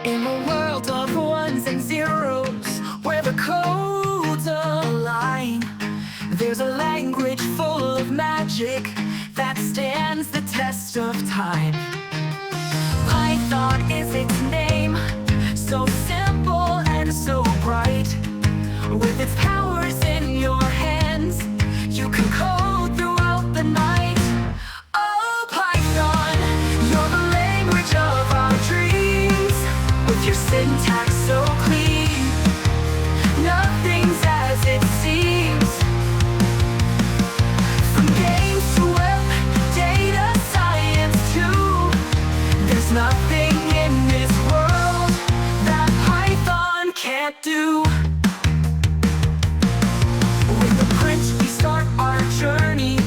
In a world of ones and zeros, where the codes align, there's a language full of magic that stands the test of time. Python is its name, so simple and so bright. With its powers in your hands, you can code throughout the night. Oh, Python, you're the language of our dreams. With your syntax so clean, nothing's as it seems. From games to web, data science too, there's nothing in this world that Python can't do. With the print we start our journey.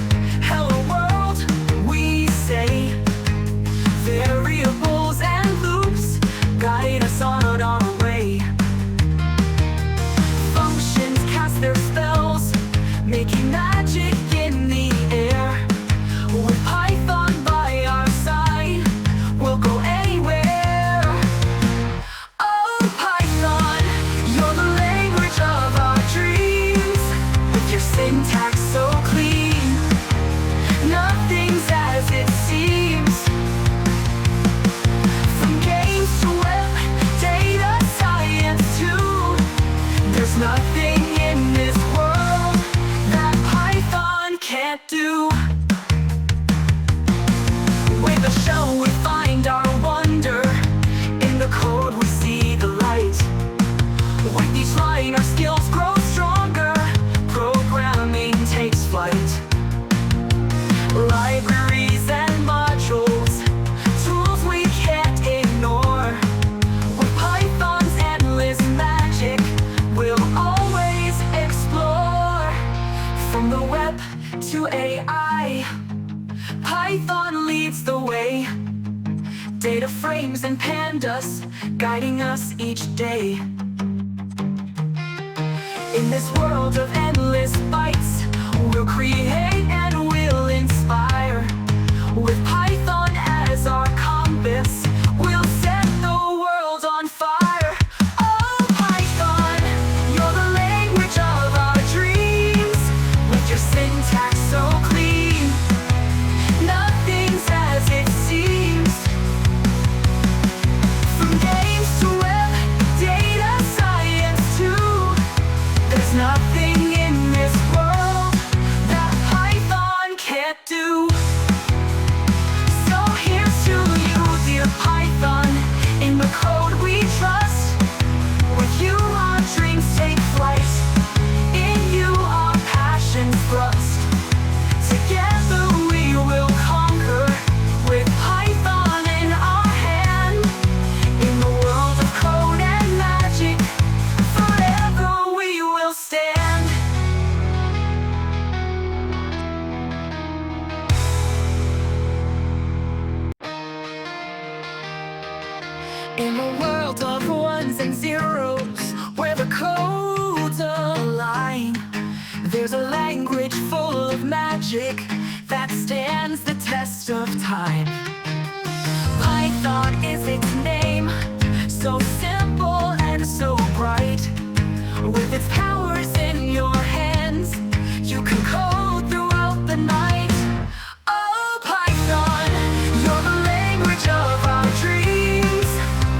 Hello world, we say. Variables and loops guide us on our way. Functions cast their spells, making magic in the air. With Python by our side, we'll go anywhere. Oh, Python, you're the language of our dreams. With your syntax so clean, nothing's as it seems. From games to web, data science too, there's nothing in this world that Python can't do. With a shell we find our wonder, in the code we see the light. With each line our skills grow stronger, programming takes flight. Libraries and modules, tools we can't ignore. With Python's endless magic, we'll always explore. From the web to AI, Python leads the way. Data frames and pandas guiding us each day. In this world of endless bytes, we'll create and we'll inspire. With Python as our compass, we'll set the world on fire. Oh, Python, you're the language of our dreams. With your syntax so clean, nothing's as it seems. From games to web, data science too, there's nothing in this world that Python can't do. So here's to you, dear Python, in the code we trust. With you our dreams take flight, in you our passions thrust. Together we will conquer, with Python in our hand. In the world of code and magic, forever we will stand. In a world of ones and zeros, where the codes align, there's a language full of magic that stands the test of time. Python is its name, so simple and so bright. With its powers in your hands, you can code throughout the night. Oh, Python, you're the language of our dreams.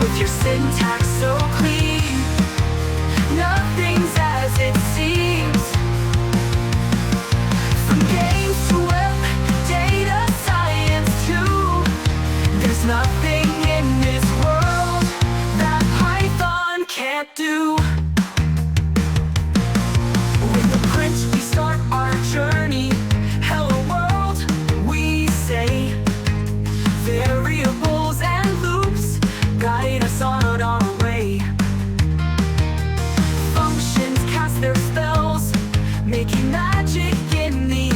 With your syntax so clean, nothing's as it seems. From games to web, data science too, there's nothing in this world that Python can't do. With the print we start our journey. Hello world, we say. Variables and loops guide us on our way. Functions cast their spells, making magic in the